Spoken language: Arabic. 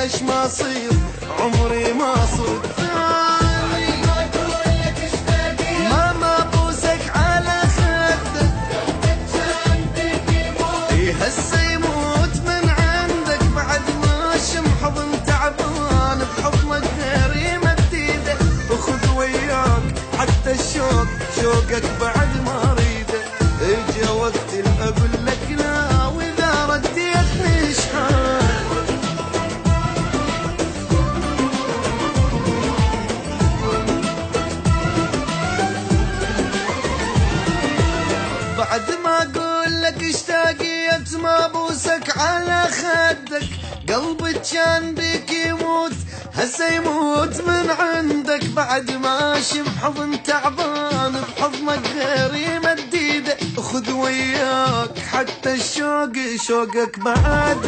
ليش ما صير عمري ما صرت ثاني. ماما بوسك على خدك هسه يموت من عندك بعد ما شم حضن تعبان بحضنك غير يمد ايده وخذ وياك حتى الشوق شوقك بعد ما اريده. اجا وقت اقول لك لا واذا رديتني شحال. بعد ما اقول لك اشتاقيت ما بوسك على خدك قلبي كان بيك يموت هسه يموت من عندك بعد ما شم حضن تعبان بحضنك غير يمد ايده خذ وياك حتى الشوق شوقك بعد